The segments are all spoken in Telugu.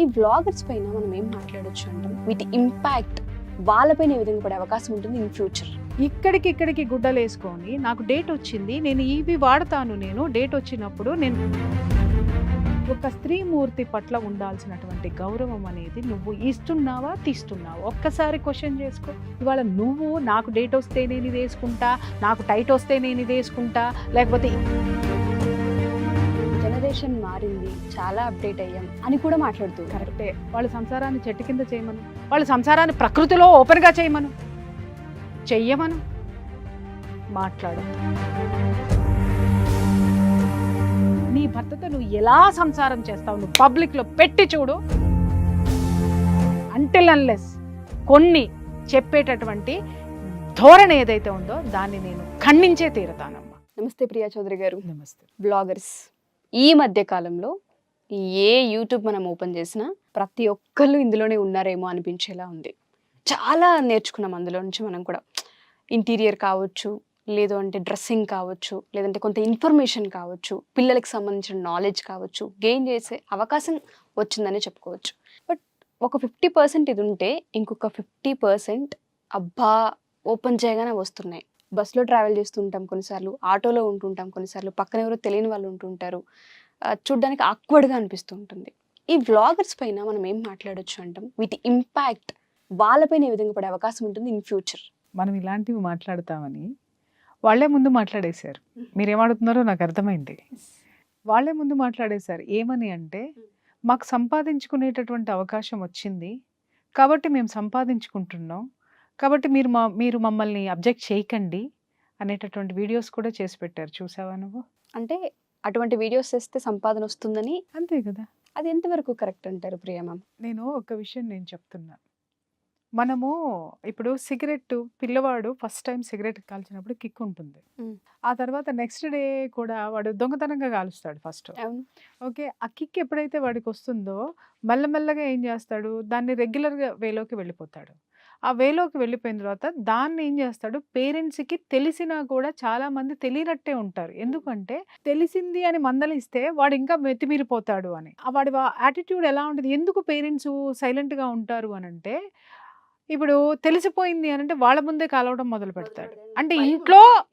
ఈ వ్లాగర్స్ పైన మనం ఏం మాట్లాడొచ్చు అంటాం? వీటి ఇంపాక్ట్ వాళ్ళపైన ఏ విధంగా పడే అవకాశం ఉంటుంది ఇన్ ఫ్యూచర్? ఇక్కడికి గుడ్డలు వేసుకొని నాకు డేట్ వచ్చింది, నేను ఇవి వాడతాను, నేను డేట్ వచ్చినప్పుడు నేను ఒక స్త్రీమూర్తి పట్ల ఉండాల్సినటువంటి గౌరవం అనేది నువ్వు ఇస్తున్నావా తీస్తున్నావా ఒక్కసారి క్వశ్చన్ చేసుకో. ఇవాళ నువ్వు నాకు డేట్ వస్తే నేను ఇది వేసుకుంటా, నాకు టైట్ వస్తే నేను ఇది వేసుకుంటా, లేకపోతే జనరేషన్ మారింది, చాలా అప్డేట్ అయ్యాం అని కూడా మాట్లాడుతుంది. కరెక్టే. వాళ్ళ సంసారాన్ని చెట్టు కింద చేయమను, వాళ్ళ సంసారాన్ని ప్రకృతిలో ఓపెన్గా చేయమను, చెయ్యమను, మాట్లాడు. నీ భర్తతో నువ్వు ఎలా సంసారం చేస్తావు నువ్వు పబ్లిక్లో పెట్టి చూడు. అంటిల్ అన్లెస్ కొన్ని చెప్పేటటువంటి ధోరణి ఏదైతే ఉందో దాన్ని నేను ఖండించే తీరుతానమ్మా. నమస్తే ప్రియా చౌదరి గారు. నమస్తే. బ్లాగర్స్ ఈ మధ్య కాలంలో ఏ యూట్యూబ్ మనం ఓపెన్ చేసినా ప్రతి ఒక్కళ్ళు ఇందులోనే ఉన్నారేమో అనిపించేలా ఉంది. చాలా నేర్చుకున్నాం అందులో నుంచి మనం కూడా. ఇంటీరియర్ కావచ్చు, లేదు అంటే డ్రెస్సింగ్ కావచ్చు, లేదంటే కొంత ఇన్ఫర్మేషన్ కావచ్చు, పిల్లలకి సంబంధించిన నాలెడ్జ్ కావచ్చు, గెయిన్ చేసే అవకాశం వచ్చిందని చెప్పుకోవచ్చు. బట్ ఒక 50% ఇది ఉంటే ఇంకొక 50% అబ్బా ఓపెన్ చేయగానే వస్తున్నాయి. బస్సులో ట్రావెల్ చేస్తుంటాం కొన్నిసార్లు, ఆటోలో ఉంటుంటాం కొన్నిసార్లు, పక్కన ఎవరో తెలియని వాళ్ళు ఉంటుంటారు, చూడ్డానికి ఆక్వర్డ్గా అనిపిస్తూ ఉంటుంది. ఈ వ్లాగర్స్ పైన మనం ఏం మాట్లాడొచ్చు అంటాం? వీటి ఇంపాక్ట్ వాళ్ళపైన ఏ విధంగా పడే అవకాశం ఉంటుంది ఇన్ ఫ్యూచర్? మనం ఇలాంటివి మాట్లాడతామని వాళ్ళే ముందు మాట్లాడేశారు. మీరేమడుతున్నారో నాకు అర్థమైంది. వాళ్ళే ముందు మాట్లాడేశారు. ఏమని అంటే, మాకు సంపాదించుకునేటటువంటి అవకాశం వచ్చింది కాబట్టి మేము సంపాదించుకుంటున్నాం, కాబట్టి మీరు మమ్మల్ని అబ్జెక్ట్ చేయకండి అనేటటువంటి వీడియోస్ కూడా చేసి పెట్టారు. చూసావా నువ్వు? అంటే అటువంటి వీడియోస్ చేస్తే సంపాదన వస్తుందని. అంతే కదా. అది ఎంతవరకు కరెక్ట్ అంటారు ప్రియా మ్యామ్? నేను ఒక విషయం చెప్తున్నా. మనము ఇప్పుడు సిగరెట్, పిల్లవాడు ఫస్ట్ టైం సిగరెట్ కాల్చినప్పుడు కిక్ ఉంటుంది. ఆ తర్వాత నెక్స్ట్ డే కూడా వాడు దొంగతనంగా కాలుస్తాడు ఫస్ట్. ఓకే, ఆ కిక్ ఎప్పుడైతే వాడికి వస్తుందో మెల్లమెల్లగా ఏం చేస్తాడు, దాన్ని రెగ్యులర్గా వేలోకి వెళ్ళిపోతాడు. ఆ వేలోకి వెళ్ళిపోయిన తర్వాత దాన్ని ఏం చేస్తాడు, పేరెంట్స్కి తెలిసినా కూడా చాలా మంది తెలియనట్టే ఉంటారు. ఎందుకంటే తెలిసింది అని మందలిస్తే వాడు ఇంకా మెతిమీరిపోతాడు అని. వాడి యాటిట్యూడ్ ఎలా ఉంటుంది, ఎందుకు పేరెంట్స్ సైలెంట్గా ఉంటారు అని అంటే, ఇప్పుడు తెలిసిపోయింది అని అంటే వాళ్ళ ముందే కాలవడం మొదలు పెడతాడు. అంటే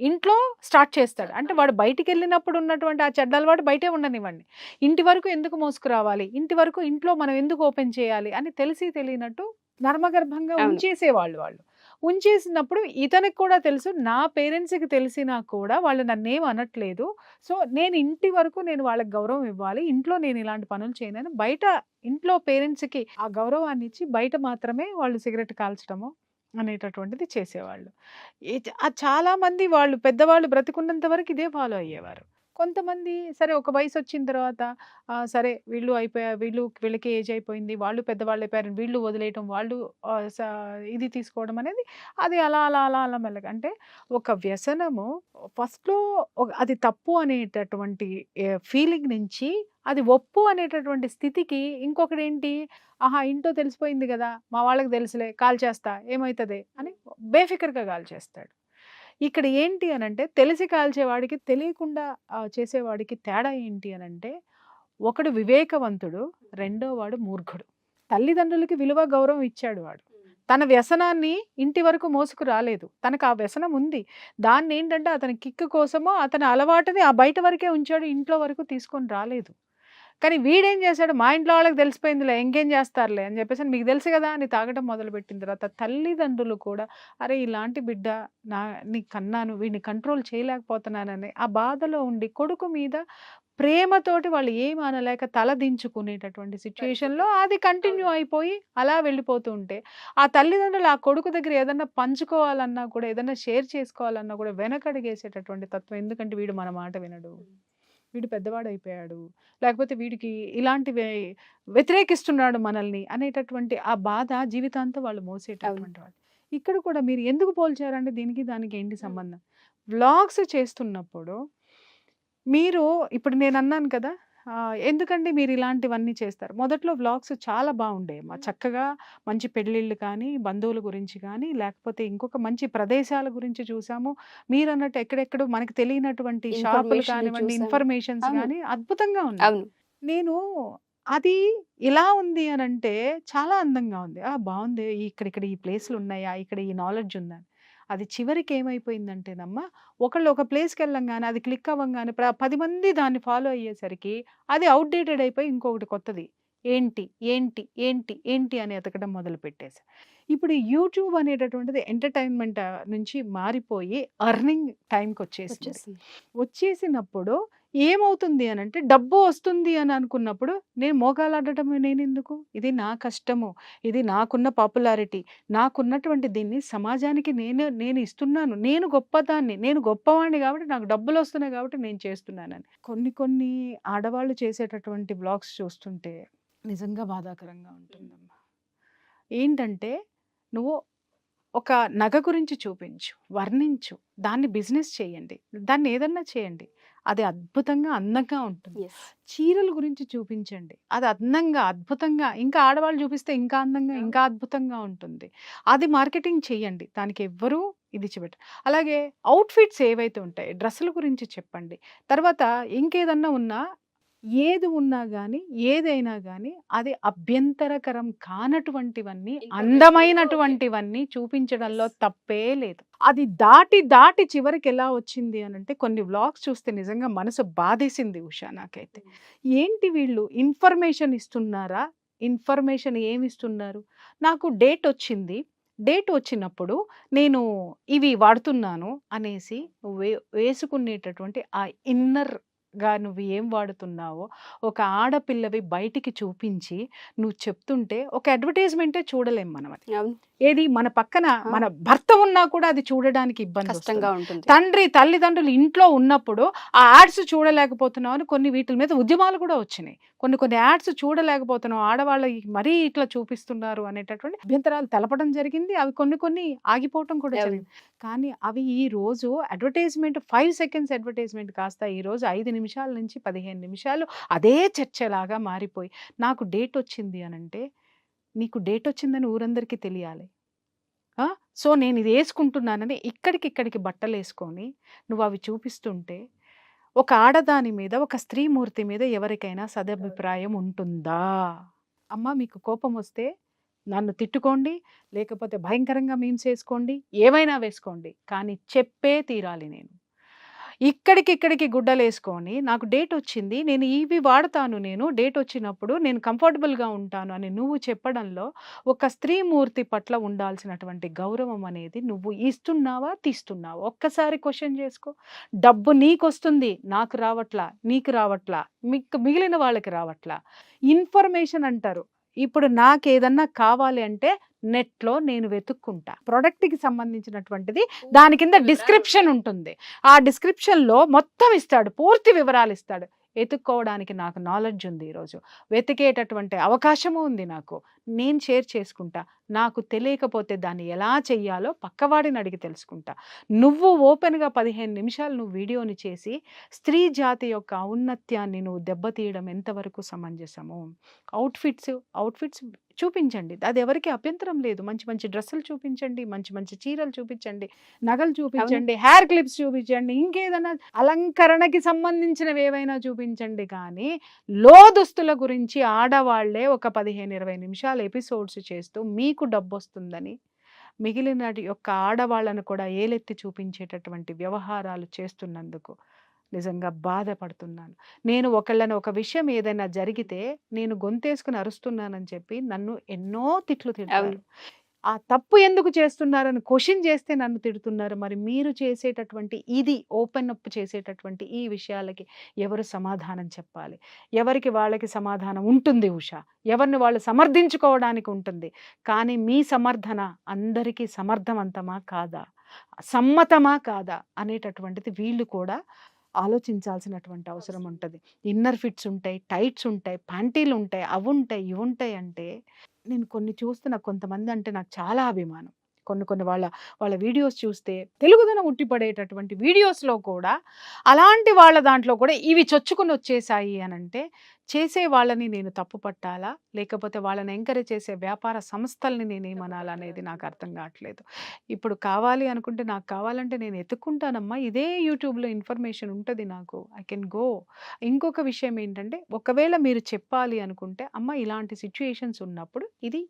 ఇంట్లో స్టార్ట్ చేస్తాడు. అంటే వాడు బయటికి వెళ్ళినప్పుడు ఉన్నటువంటి ఆ చెడ్డ అలవాటు బయటే ఉండనివ్వండి, ఇంటి వరకు ఎందుకు మోసుకురావాలి, ఇంటి వరకు ఇంట్లో మనం ఎందుకు ఓపెన్ చేయాలి అని తెలిసి తెలియనట్టు నర్మగర్భంగా ఉంచేసేవాళ్ళు. వాళ్ళు ఉంచేసినప్పుడు ఇతనికి కూడా తెలుసు, నా పేరెంట్స్కి తెలిసినా కూడా వాళ్ళు నన్నేం అనట్లేదు, సో నేను ఇంటి వరకు నేను వాళ్ళకి గౌరవం ఇవ్వాలి, ఇంట్లో నేను ఇలాంటి పనులు చేయనని బయట ఇంట్లో పేరెంట్స్కి ఆ గౌరవాన్ని ఇచ్చి బయట మాత్రమే వాళ్ళు సిగరెట్ కాల్చడము అనేటటువంటిది చేసేవాళ్ళు. చాలా మంది వాళ్ళు పెద్దవాళ్ళు బ్రతికున్నంత వరకు ఇదే ఫాలో అయ్యేవారు. కొంతమంది సరే ఒక వయసు వచ్చిన తర్వాత సరే వీళ్ళు అయిపోయారు, వీళ్ళకి ఏజ్ అయిపోయింది, వాళ్ళు పెద్దవాళ్ళు అయిపోయారు, వీళ్ళు వదిలేయటం, వాళ్ళు ఇది తీసుకోవడం అనేది అది అలా అలా అలా అలా మెల్లగా. అంటే ఒక వ్యసనము ఫస్ట్లో అది తప్పు అనేటటువంటి ఫీలింగ్ నుంచి అది ఒప్పు అనేటటువంటి స్థితికి ఇంకొకటి ఏంటి, ఆహా ఇంట్లో తెలిసిపోయింది కదా, మా వాళ్ళకి తెలుసులే, కాల్ చేస్తా ఏమవుతుంది అని బేఫికర్గా కాల్ చేస్తాడు. ఇక్కడ ఏంటి అని అంటే, తెలిసి కాల్చేవాడికి తెలియకుండా చేసేవాడికి తేడా ఏంటి అని అంటే, ఒకడు వివేకవంతుడు, రెండో వాడు మూర్ఖుడు. తల్లిదండ్రులకి విలువ గౌరవం ఇచ్చాడు వాడు, తన వ్యసనాన్ని ఇంటి వరకు మోసుకు రాలేదు, తనకు ఆ వ్యసనం ఉంది, దాన్ని ఏంటంటే అతని కిక్కు కోసమో అతని అలవాటుని ఆ బయట వరకే ఉంచాడు, ఇంట్లో వరకు తీసుకొని రాలేదు. కానీ వీడేం చేశాడు, మా ఇంట్లో వాళ్ళకి తెలిసిపోయిందిలే ఇంకేం చేస్తారులే అని చెప్పేసి, మీకు తెలుసు కదా అని తాగడం మొదలుపెట్టిన తర్వాత తల్లిదండ్రులు కూడా అరే ఇలాంటి బిడ్డ నీ కన్నాను, వీడిని కంట్రోల్ చేయలేకపోతున్నానని ఆ బాధలో ఉండి కొడుకు మీద ప్రేమతోటి వాళ్ళు ఏమి అనలేక తల దించుకునేటటువంటి సిచ్యువేషన్లో అది కంటిన్యూ అయిపోయి అలా వెళ్ళిపోతూ ఉంటే, ఆ తల్లిదండ్రులు ఆ కొడుకు దగ్గర ఏదన్నా పంచుకోవాలన్నా కూడా, ఏదన్నా షేర్ చేసుకోవాలన్నా కూడా వెనకడిగేసేటటువంటి తత్వం. ఎందుకంటే వీడు మన మాట వినడు, వీడు పెద్దవాడు అయిపోయాడు, లేకపోతే వీడికి ఇలాంటివి వ్యతిరేకిస్తున్నాడు మనల్ని అనేటటువంటి ఆ బాధ జీవితాంతం వాళ్ళు మోసేటటువంటి వాళ్ళు. ఇక్కడ కూడా మీరు ఎందుకు పోల్చారంటే దీనికి దానికి ఏంటి సంబంధం? వ్లాగ్స్ చేస్తున్నప్పుడు మీరు ఇప్పుడు నేను అన్నాను కదా, ఎందుకండి మీరు ఇలాంటివన్నీ చేస్తారు? మొదట్లో వ్లాగ్స్ చాలా బాగుండేవి, చక్కగా మంచి పెళ్ళిళ్ళు కానీ, బంధువుల గురించి కానీ, లేకపోతే ఇంకొక మంచి ప్రదేశాల గురించి చూసాము. మీరు అన్నట్టు ఎక్కడెక్కడో మనకు తెలియనటువంటి షాపులు కానివ్వండి, ఇన్ఫర్మేషన్స్ కానీ అద్భుతంగా ఉన్నాయి. నేను అది ఇలా ఉంది అనంటే చాలా అందంగా ఉంది. బావుంది. ఇక్కడ ఈ ప్లేస్‌లు ఉన్నాయా? ఇక్కడ ఈ నాలెడ్జ్ ఉందా? అది చివరికి ఏమైపోయిందంటేనమ్మా, ఒకళ్ళు ఒక ప్లేస్‌కెళ్ళంగానే అది క్లిక్ అవ్వంగానే 10 మంది దాన్ని ఫాలో అయ్యేసరికి అది ఔట్‌డేటెడ్ అయిపోయి ఇంకొకటి కొత్తది. ఏంటి? ఏంటి? ఏంటి? ఏంటి? అని ఎతకడం మొదలుపెట్టేసా. ఇప్పుడు యూట్యూబ్ అనేటటువంటిది ఎంటర్‌టైన్‌మెంట్ నుంచి మారిపోయి ఎర్నింగ్ టైమ్‌కొచ్చేసింది. వచ్చేసింది. వచ్చేసినప్పుడు ఏమవుతుంది అనంటే డబ్బు వస్తుంది అని అనుకున్నప్పుడు నేను మోకాలాడటం నేనెందుకు? ఇది నా కష్టము. ఇది నాకున్న పాపులారిటీ. నాకున్నటువంటి దీన్ని సమాజానికి నేను ఇస్తున్నాను. నేను గొప్పదాన్ని. నేను గొప్పవాడిని కాబట్టి నాకు డబ్బులొస్తున్నాయి కాబట్టి నేను చేస్తున్నానని. కొన్ని ఆడవాళ్ళు చేసేటటువంటి వ్లాగ్స్ చూస్తుంటే నిజంగా బాధాకరంగా ఉంటుందమ్మా. ఏంటంటే నువ్వు ఒక నగ గురించి చూపించు, వర్ణించు, దాన్ని బిజినెస్ చేయండి, దాన్ని ఏదన్నా చేయండి. అది అద్భుతంగా, అందంగా ఉంటుంది. యెస్. చీరల గురించి చూపించండి. అది అందంగా, అద్భుతంగా ఇంకా ఆడవాళ్ళు చూపిస్తే ఇంకా అందంగా, ఇంకా అద్భుతంగా ఉంటుంది. అది మార్కెటింగ్ చేయండి. దానికి ఎవ్వరూ ఇది చూపెట్టరు. అలాగే అవుట్‌ఫిట్స్ ఏవైతే ఉంటాయో డ్రెస్సుల గురించి చెప్పండి. తర్వాత ఇంకేదన్నా ఉన్నా ఏది ఉన్నా గానీ, ఏదైనా గానీ అది అభ్యంతరకరం కానటువంటివన్నీ, Information ఓకే. అందమైనటువంటివన్నీ చూపించడంలో యెస్. తప్పే లేదు. అది దాటి చివరికెలా వచ్చింది అనంటే కొన్ని వ్లాగ్స్ చూస్తే నిజంగా మనసు బాధేసింది ఉషా నాకైతే. ఏంటి వీళ్ళు ఇన్ఫర్మేషన్ ఇస్తున్నారా? ఇన్ఫర్మేషన్ ఏమిస్తున్నారు? నాకు డేట్ వచ్చింది. డేట్ వచ్చినప్పుడు నేను ఇవి వాడుతున్నాను అనేసి వేసుకునేటటువంటి ఆ ఇన్నర్‌గా నువ్వు ఏం వాడుతున్నావో ఒక ఆడపిల్లవి బయటికి చూపించి నువ్వు చెప్తుంటే ఒక అడ్వర్టైజ్‌మెంటే చూడలేం మనం అది. అవును. ఏది మన పక్కన మన భర్త ఉన్నా కూడా అది చూడడానికి ఇబ్బందొస్తుంది. కష్టంగా ఉంటుంది. తల్లిదండ్రులు ఇంట్లో ఉన్నప్పుడు ఆ యాడ్స్ చూడలేకపోతున్నాం అని కొన్ని వీటిల మీద ఉద్యమాలు కూడా వచ్చినాయి. కొన్ని యాడ్స్ చూడలేకపోతున్నాం. ఆడవాళ్ళకి మరీ ఇట్లా చూపిస్తున్నారు అనేటటువంటి అభ్యంతరాలు తెలపడం జరిగింది. అవి కొన్ని ఆగిపోవటం కూడా అవును. జరిగింది. కానీ అవి ఈ రోజు అడ్వర్టైజ్‌మెంట్ 5 సెకండ్స్ అడ్వర్టైజ్‌మెంట్ కాస్త ఈ రోజు 5 నిమిషాల నుంచి 15 నిమిషాలు అదే చర్చలాగా మారిపోయి నాకు డేట్ వచ్చింది అనంటే నీకు డేట్ వచ్చిందని ఊరందరికీ తెలియాలి. సో నేను ఇది వేసుకుంటున్నానని ఇక్కడికి బట్టలేసుకొని నువ్వు అవి చూపిస్తుంటే ఒక ఆడదాని మీద, ఒక స్త్రీమూర్తి మీద ఎవరికైనా సదభిప్రాయం ఉంటుందా? అమ్మ మీకు కోపం వస్తే నన్ను తిట్టుకోండి, లేకపోతే భయంకరంగా మీమ్స్ వేసుకోండి, ఏమైనా వేసుకోండి. కానీ చెప్పే తీరాలి నేను. ఇక్కడికి గుడ్డలేసుకొని నాకు డేట్ వచ్చింది. నేను ఇవి వాడతాను డేట్ వచ్చినప్పుడు నేను కంఫర్టబుల్‌గా ఉంటాను అని నువ్వు చెప్పడంలో ఒక స్త్రీమూర్తి పట్ల ఉండాల్సినటువంటి గౌరవం అనేది నువ్వు ఇస్తున్నావా? తీస్తున్నావా? ఒక్కసారి క్వెషన్ చేసుకో. డబ్బు నీకొస్తుంది. నాకు రావట్లా, నీకు రావట్లా, మిగిలిన వాళ్ళకి రావట్లా. ఇన్ఫర్మేషన్ అంటారు. ఇప్పుడు నాకేదన్నా కావాలి అంటే నెట్‌లో నేను వెతుక్కుంటా. ప్రొడక్ట్‌కి సంబంధించినటువంటిది దాని కింద డిస్క్రిప్షన్ ఉంటుంది. ఆ డిస్క్రిప్షన్‌లో మొత్తం ఇస్తాడు. పూర్తి వివరాలు ఇస్తాడు. ఎతుక్కోవడానికి నాకు నాలెడ్జ్ ఉంది ఈరోజు. వెతికేటటువంటి అవకాశము ఉంది నాకు. నేను షేర్ చేసుకుంటా. నాకు తెలియకపోతే దాన్ని ఎలా చెయ్యాలో పక్కవాడిని అడిగి తెలుసుకుంటా. నువ్వు ఓపెన్‌గా 15 నిమిషాలు నువ్వు వీడియోని చేసి స్త్రీ జాతి యొక్క ఔన్నత్యాన్ని నువ్వు దెబ్బతీయడం ఎంతవరకు సమంజసము? అవుట్‌ఫిట్స్ చూపించండి. అది ఎవరికీ అభ్యంతరం లేదు. మంచి డ్రెస్సులు చూపించండి. మంచి చీరలు చూపించండి. నగలు చూపించండి. హెయిర్ క్లిప్స్ చూపించండి. ఇంకేదైనా అలంకరణకి సంబంధించినవి ఏవైనా చూపించండి. కానీ దుస్తుల గురించి ఆడవాళ్లే ఒక 15, 20 నిమిషాలు ఎపిసోడ్స్ చేస్తూ మీకు డబ్బొస్తుందని మిగిలిన యొక్క ఆడవాళ్ళను కూడా ఏలెత్తి చూపించేటటువంటి వ్యవహారాలు చేస్తున్నందుకు నిజంగా బాధపడుతున్నాను. నేను ఒక విషయం ఏదైనా జరిగితే నేను గొంతేసుకుని అరుస్తున్నానని చెప్పి నన్ను ఎన్నో తిట్లు తిడతారు. ఆ తప్పు ఎందుకు చేస్తున్నారని క్వశ్చన్ చేస్తే నన్ను తిడుతున్నారు. మరి మీరు చేసేటటువంటి ఇది ఓపెన్ అప్ చేసేటటువంటి ఈ విషయాలకి ఎవరు సమాధానం చెప్పాలి? ఎవరికి వాళ్ళకి సమాధానం ఉంటుంది ఉషా. ఎవరిని వాళ్ళు సమర్థించుకోవడానికి ఉంటుంది. కానీ మీ సమర్థన అందరికీ సమర్థవంతమా కాదా? సమ్మతమా కాదా? అనేటటువంటిది వీళ్ళు కూడా ఆలోచించాల్సినటువంటి అవసరం ఉంటది. ఇన్నర్ ఫిట్స్ ఉంటాయి, టైట్స్ ఉంటాయి, ప్యాంటీలు ఉంటాయి, అవుంటాయి, ఇవుంటాయి అంటే నేను కొన్ని చూస్తున్నా. కొంతమంది అంటే నాకు చాలా అభిమానం. కొన్ని వాళ్ళ వీడియోస్ చూస్తే తెలుగుదనం ఉట్టిపడేటటువంటి వీడియోస్లో కూడా అలాంటి వాళ్ళ దాంట్లో కూడా ఇవి చొచ్చుకొని వచ్చేసాయి అని అంటే చేసే వాళ్ళని నేను తప్పు పట్టాలా, లేకపోతే వాళ్ళని ఎంకరేజ్ చేసే వ్యాపార సంస్థల్ని నేనేమనాలా అనేది నాకు అర్థం కావట్లేదు. ఇప్పుడు కావాలి అనుకుంటే నాకు కావాలంటే నేను ఎత్తుక్కుంటానమ్మా, ఇదే యూట్యూబ్లో ఇన్ఫర్మేషన్ ఉంటుంది నాకు, ఐ కెన్ గో. ఇంకొక విషయం ఏంటంటే, ఒకవేళ మీరు చెప్పాలి అనుకుంటే అమ్మ ఇలాంటి సిచ్యుయేషన్స్ ఉన్నప్పుడు ఇది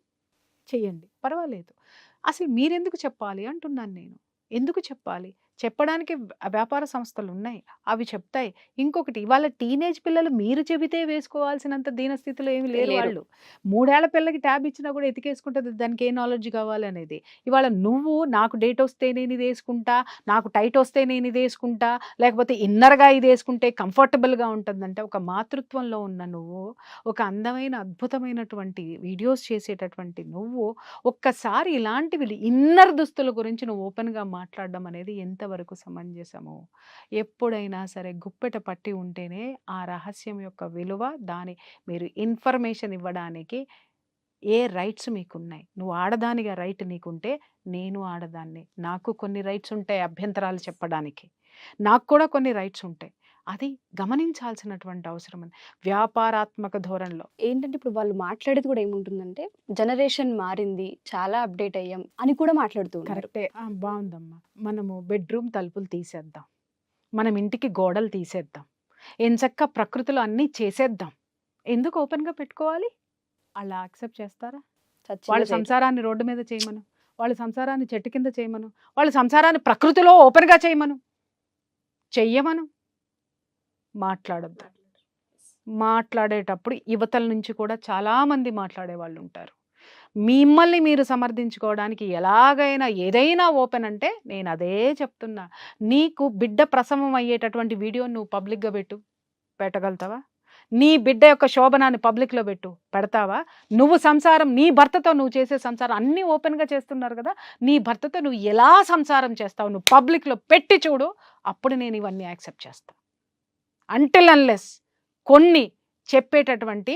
చెయ్యండి, పర్వాలేదు. అసలు మీరెందుకు చెప్పాలి అంటున్నాను నేను. ఎందుకు చెప్పాలి? చెప్పడానికి వ్యాపార సంస్థలు ఉన్నాయి, అవి చెప్తాయి. ఇంకొకటి, ఇవాళ టీనేజ్ పిల్లలు మీరు చెబితే వేసుకోవాల్సినంత దీనస్థితిలో ఏమి లేరు. లేరు. వాళ్ళు 3 ఏళ్ల పిల్లకి ట్యాబ్ ఇచ్చినా కూడా ఎతికేసుకుంటుంది దానికి ఏ నాలెడ్జ్ కావాలనేది. ఇవాళ నువ్వు నాకు డేట్ వస్తే నేను ఇది వేసుకుంటా, నాకు టైట్ వస్తే నేను ఇది వేసుకుంటా, లేకపోతే ఇన్నర్గా ఇది వేసుకుంటే కంఫర్టబుల్గా ఉంటుందంటే, ఒక మాతృత్వంలో ఉన్న నువ్వు, ఒక అందమైన అద్భుతమైనటువంటి వీడియోస్ చేసేటటువంటి నువ్వు, ఒక్కసారి ఇలాంటివి ఇన్నర్ దుస్తుల గురించి నువ్వు ఓపెన్గా మాట్లాడడం అనేది ఎంతవరకు సమంజసము? ఎప్పుడైనా సరే గుప్పెట పట్టి ఉంటేనే ఆ రహస్యం యొక్క విలువ, దాని మీరు ఇన్ఫర్మేషన్ ఇవ్వడానికి ఏ రైట్స్ మీకున్నాయి. నువ్వు ఆడదానిగా రైట్ నీకుంటే, నేను ఆడదాన్ని, నాకు కొన్ని రైట్స్ ఉంటాయి అభ్యంతరాలు చెప్పడానికి, నాకు కూడా కొన్ని రైట్స్ ఉంటాయి. అది గమనించాల్సినటువంటి అవసరం ఉంది వ్యాపారాత్మక ధోరణిలో. ఏంటంటే ఇప్పుడు వాళ్ళు మాట్లాడేది కూడా ఏముంటుందంటే, జనరేషన్ మారింది, చాలా అప్డేట్ అయ్యాం అని కూడా మాట్లాడుతూ ఉన్నారు. కరెక్టే. బాగుందమ్మా. మనము బెడ్రూమ్ తలుపులు తీసేద్దాం, మనం ఇంటికి గోడలు తీసేద్దాం, ఎంచక్క ప్రకృతిలో అన్నీ చేసేద్దాం. ఎందుకు ఓపెన్గా పెట్టుకోవాలి? అలా యాక్సెప్ట్ చేస్తారా? చచ్చిందే వాళ్ళ చేయరు. సంసారాన్ని రోడ్డు మీద చేయమను, వాళ్ళ సంసారాన్ని చెట్టు కింద చేయమను, వాళ్ళ సంసారాన్ని ప్రకృతిలో ఓపెన్గా చేయమను, చెయ్యమను. మాట్లాడొద్దు. మాట్లాడేటప్పుడు యువతల నుంచి కూడా చాలామంది మాట్లాడే వాళ్ళు ఉంటారు. మిమ్మల్ని మీరు సమర్థించుకోవడానికి ఎలాగైనా ఏదైనా ఓపెన్ అంటే, నేను అదే చెప్తున్నా. నీకు బిడ్డ ప్రసవం అయ్యేటటువంటి వీడియో నువ్వు పబ్లిక్గా పెట్టగలుగుతావా? నీ బిడ్డ యొక్క శోభనాన్ని పబ్లిక్లో పెడతావా? నువ్వు సంసారం, నీ భర్తతో నువ్వు చేసే సంసారం అన్నీ ఓపెన్గా చేస్తున్నారు కదా, నీ భర్తతో నువ్వు ఎలా సంసారం చేస్తావు నువ్వు పబ్లిక్లో పెట్టి చూడు, అప్పుడు నేను ఇవన్నీ యాక్సెప్ట్ చేస్తాను. అంటిల్ అన్లెస్ కొన్ని చెప్పేటటువంటి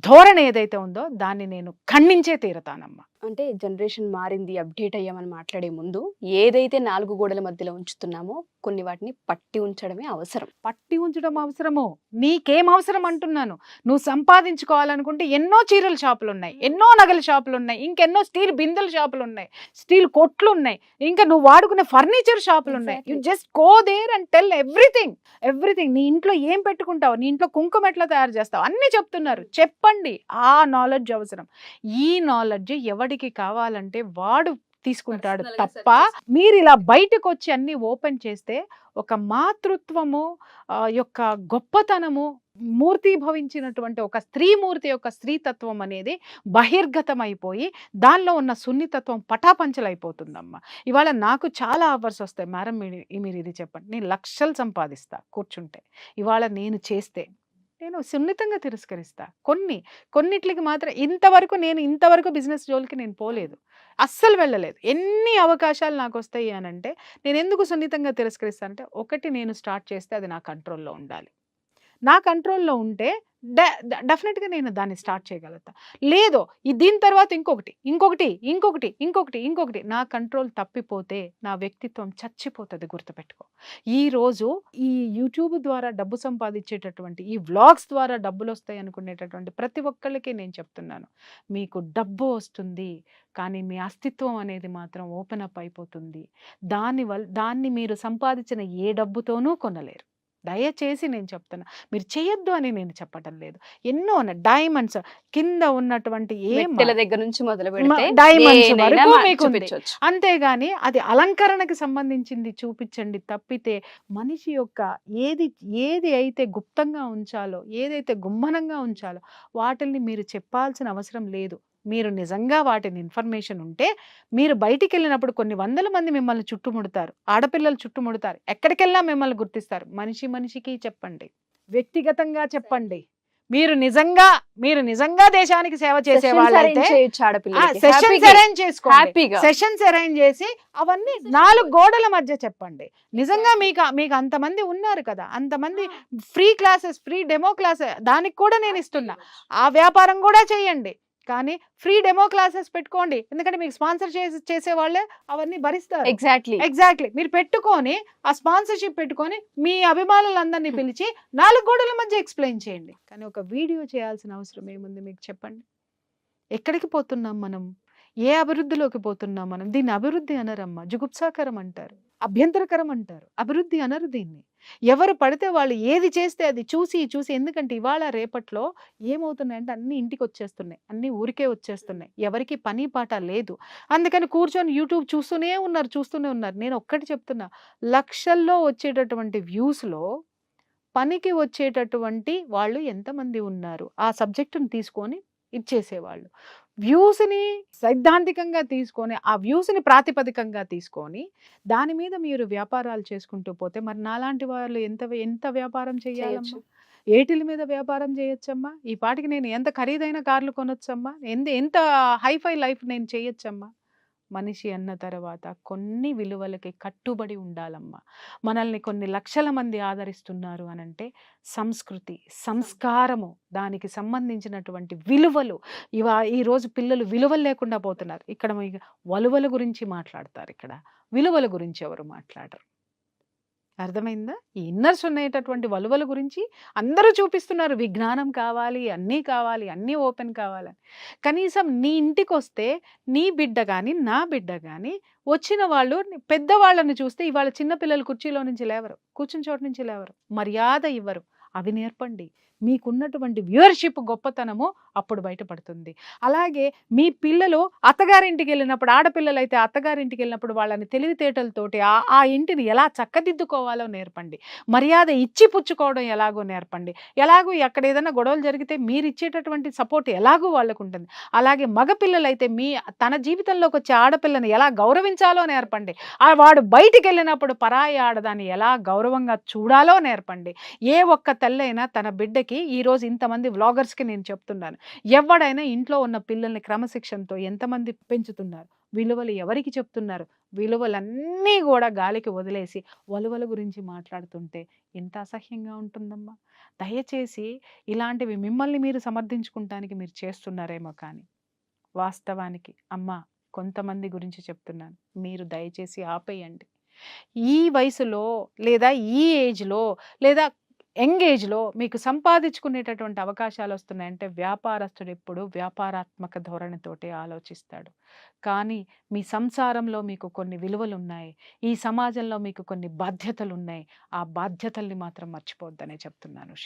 ధోరణి ఏదైతే ఉందో దాన్ని నేను ఖండించే తీరతానమ్మా. అంటే జనరేషన్ మారింది, అప్డేట్ అయ్యామని మాట్లాడే ముందు ఏదైతే 4 గోడల మధ్యలో ఉంచుతున్నామో కొన్ని వాటిని పట్టి ఉంచడమే అవసరం. పట్టి ఉంచడం అవసరము, నీకేం అవసరం అంటున్నాను. నువ్వు సంపాదించుకోవాలనుకుంటే ఎన్నో చీరల షాపులు ఉన్నాయి, ఎన్నో నగల షాపులు ఉన్నాయి, ఇంకెన్నో స్టీల్ బిందెల షాపులు ఉన్నాయి, స్టీల్ కొట్లు ఉన్నాయి, ఇంకా నువ్వు వాడుకునే ఫర్నిచర్ షాపులు ఉన్నాయి. You just go there and tell everything. నీ ఇంట్లో ఏం పెట్టుకుంటావు, నీ ఇంట్లో కుంకుమ ఎట్లా తయారు చేస్తావు, అన్నీ చెప్తున్నారు. చెప్పండి. ఆ నాలెడ్జ్ అవసరం. ఈ నాలెడ్జ్ ఎవడికి కావాలంటే వాడు తీసుకుంటాడు తప్ప, మీరు ఇలా బయటకు వచ్చి అన్ని ఓపెన్ చేస్తే ఒక మాతృత్వము యొక్క గొప్పతనము మూర్తిభవించినటువంటి ఒక స్త్రీమూర్తి యొక్క స్త్రీతత్వం అనేది బహిర్గతం అయిపోయి దానిలో ఉన్న సున్నితత్వం పటాపంచలైపోతుందమ్మా. ఇవాళ నాకు చాలా ఆఫర్స్ వస్తాయి, మేడం మీరు ఇది చెప్పండి, నేను లక్షలు సంపాదిస్తా కూర్చుంటే. ఇవాళ నేను చేస్తే నేను సున్నితంగా తిరస్కరిస్తా. కొన్నిట్లకి మాత్రం ఇంతవరకు బిజినెస్ జోలికి నేను పోలేదు, అస్సలు వెళ్ళలేదు. ఎన్ని అవకాశాలు నాకు వస్తాయి అని అంటే నేను ఎందుకు సున్నితంగా తిరస్కరిస్తానంటే, ఒకటి, నేను స్టార్ట్ చేస్తే అది నా కంట్రోల్లో ఉండాలి. నా కంట్రోల్లో ఉంటే డెఫినెట్గా నేను దాన్ని స్టార్ట్ చేయగలుగుతా. లేదు దీని తర్వాత ఇంకొకటి నా కంట్రోల్ తప్పిపోతే నా వ్యక్తిత్వం చచ్చిపోతుంది. గుర్తుపెట్టుకో. ఈరోజు ఈ యూట్యూబ్ ద్వారా డబ్బు సంపాదించేటటువంటి, ఈ వ్లాగ్స్ ద్వారా డబ్బులు వస్తాయి అనుకునేటటువంటి ప్రతి ఒక్కళ్ళకి నేను చెప్తున్నాను, మీకు డబ్బు వస్తుంది కానీ మీ అస్తిత్వం అనేది మాత్రం ఓపెన్ అప్ అయిపోతుంది. దాన్ని మీరు సంపాదించిన ఏ డబ్బుతోనూ కొనలేరు. దయచేసి నేను చెప్తున్నా, మీరు చేయొద్దు అని నేను చెప్పటం లేదు. ఎన్నో డైమండ్స్ కింద ఉన్నటువంటి దగ్గర నుంచి మొదలు పెడితే డైమండ్స్ వరకు మీకు చూపించొచ్చు. అంతేగాని అది అలంకరణకి సంబంధించింది చూపించండి తప్పితే, మనిషి యొక్క ఏది అయితే గుప్తంగా ఉంచాలో, ఏదైతే గుమ్మనంగా ఉంచాలో వాటిని మీరు చెప్పాల్సిన అవసరం లేదు. మీరు నిజంగా వాటిని ఇన్ఫర్మేషన్ ఉంటే, మీరు బయటికి వెళ్ళినప్పుడు కొన్ని వందల మంది మిమ్మల్ని చుట్టుముడతారు, ఆడపిల్లలు చుట్టుముడతారు, ఎక్కడికెళ్ళా మిమ్మల్ని గుర్తిస్తారు. మనిషికి చెప్పండి, వ్యక్తిగతంగా చెప్పండి. మీరు నిజంగా దేశానికి సేవ చేసే వాళ్ళైతే సెషన్స్ అరేంజ్ చేసుకోండి. సెషన్స్ అరేంజ్ చేసి అవన్నీ 4 గోడల మధ్య చెప్పండి. నిజంగా మీకు అంతమంది ఉన్నారు కదా, అంతమంది free classes, free demo classes దానికి కూడా నేను ఇస్తున్నా. ఆ వ్యాపారం కూడా చేయండి. కానీ ఫ్రీ డెమో క్లాసెస్ పెట్టుకోండి, ఎందుకంటే మీకు స్పాన్సర్ చేసే వాళ్ళే అవన్నీ భరిస్తారు. ఎగ్జాక్ట్లీ మీరు పెట్టుకొని ఆ స్పాన్సర్షిప్ పెట్టుకొని మీ అభిమానులందరినీ పిలిచి 4 గోడల మధ్య ఎక్స్ప్లెయిన్ చేయండి. కానీ ఒక వీడియో చేయాల్సిన అవసరం ఏముంది మీకు చెప్పండి? ఎక్కడికి పోతున్నాం మనం? ఏ అభివృద్ధిలోకి పోతున్నాం మనం? దీన్ని అభివృద్ధి అనరమ్మా, జుగుప్సాకరం అంటారు, అభ్యంతరకరం అంటారు, అభివృద్ధి అనరు దీన్ని. ఎవరు పడితే వాళ్ళు ఏది చేస్తే అది చూసి ఎందుకంటే ఇవాళ రేపట్లో ఏమవుతున్నాయంటే అన్ని ఇంటికి వచ్చేస్తున్నాయి, అన్ని ఊరికే వచ్చేస్తున్నాయి, ఎవరికి పని పాట లేదు. అందుకని కూర్చొని యూట్యూబ్ చూస్తూనే ఉన్నారు. నేను ఒక్కటి చెప్తున్నా, లక్షల్లో వచ్చేటటువంటి వ్యూస్లో పనికి వచ్చేటటువంటి వాళ్ళు ఎంతమంది ఉన్నారు? ఆ సబ్జెక్టును తీసుకొని ఇచ్చేసేవాళ్ళు. వ్యూస్ని సైద్ధాంతికంగా తీసుకొని, ఆ వ్యూస్ని ప్రాతిపదికంగా తీసుకొని దాని మీద మీరు వ్యాపారాలు చేసుకుంటూ పోతే మరి నాలాంటి వాళ్ళు ఎంత వ్యాపారం చేయాలమ్మా? ఏటిల మీద వ్యాపారం చేయొచ్చమ్మా? ఈ పాటికి నేను ఎంత ఖరీదైన కార్లు కొనొచ్చమ్మా? ఎంత హైఫై లైఫ్ నేను చేయొచ్చమ్మా? మనిషి అన్న తర్వాత కొన్ని విలువలకి కట్టుబడి ఉండాలమ్మా. మనల్ని కొన్ని లక్షల మంది ఆదరిస్తున్నారు అనంటే సంస్కృతి, సంస్కారము, దానికి సంబంధించినటువంటి విలువలు. ఈరోజు పిల్లలు విలువలు లేకుండా పోతున్నారు. ఇక్కడ వలువల గురించి మాట్లాడతారు, ఇక్కడ విలువల గురించి ఎవరు మాట్లాడరు. అర్థమైందా? ఈ ఇన్నర్స్ ఉండేటటువంటి వలువల గురించి అందరూ చూపిస్తున్నారు. విజ్ఞానం కావాలి, అన్నీ ఓపెన్ కావాలని. కనీసం నీ ఇంటికి వస్తే నీ బిడ్డ కానీ నా బిడ్డ కానీ వచ్చిన వాళ్ళు పెద్దవాళ్ళని చూస్తే ఇవాళ చిన్నపిల్లలు కుర్చీలో నుంచి లేవరు, కూర్చుని చోటు నుంచి లేవరు, మర్యాద ఇవ్వరు. అవి నేర్పండి. మీకున్నటువంటి వ్యూవర్షిప్ గొప్పతనము అప్పుడు బయటపడుతుంది. అలాగే మీ పిల్లలు అత్తగారింటికి వెళ్ళినప్పుడు, ఆడపిల్లలు అయితే అత్తగారింటికి వెళ్ళినప్పుడు వాళ్ళని తెలివితేటలతోటి ఆ ఇంటిని ఎలా చక్కదిద్దుకోవాలో నేర్పండి. మర్యాద ఇచ్చి పుచ్చుకోవడం ఎలాగో నేర్పండి. ఎలాగో అక్కడ ఏదైనా గొడవలు జరిగితే మీరు ఇచ్చేటటువంటి సపోర్ట్ ఎలాగో వాళ్ళకు ఉంటుంది. అలాగే మగపిల్లలైతే తన జీవితంలోకి వచ్చే ఆడపిల్లని ఎలా గౌరవించాలో నేర్పండి. వాడు బయటికి వెళ్ళినప్పుడు పరాయి ఆడదాన్ని ఎలా గౌరవంగా చూడాలో నేర్పండి. ఏ ఒక్క తల్లైనా తన బిడ్డకి, ఈరోజు ఇంతమంది వ్లాగర్స్కి నేను చెప్తున్నాను, ఎవడైనా ఇంట్లో ఉన్న పిల్లల్ని క్రమశిక్షణతో ఎంతమంది పెంచుతున్నారు? విలువలు ఎవరికి చెప్తున్నారు? విలువలన్నీ కూడా గాలికి వదిలేసి వలువల గురించి మాట్లాడుతుంటే ఎంత అసహ్యంగా ఉంటుందమ్మా. దయచేసి ఇలాంటివి మిమ్మల్ని మీరు సమర్థించుకుంటానికి మీరు చేస్తున్నారేమో, కానీ వాస్తవానికి అమ్మా కొంతమంది గురించి చెప్తున్నాను, మీరు దయచేసి ఆపేయండి. ఈ వయసులో లేదా ఈ ఏజ్లో లేదా యంగ్ ఏజ్లో మీకు సంపాదించుకునేటటువంటి అవకాశాలు వస్తున్నాయంటే వ్యాపారస్తుడు ఎప్పుడు వ్యాపారాత్మక ధోరణితోటే ఆలోచిస్తాడు. కానీ మీ సంసారంలో మీకు కొన్ని విలువలు ఉన్నాయి, ఈ సమాజంలో మీకు కొన్ని బాధ్యతలు ఉన్నాయి. ఆ బాధ్యతల్ని మాత్రం మర్చిపోవద్దనే చెప్తున్నాను.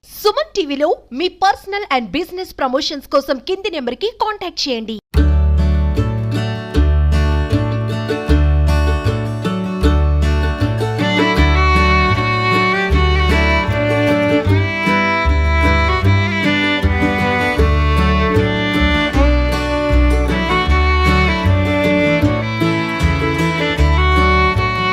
సుమన్ టీవీలో మీ పర్సనల్ అండ్ బిజినెస్ ప్రమోషన్స్ కోసం కింది నెంబర్కి కాంటాక్ట్ చేయండి.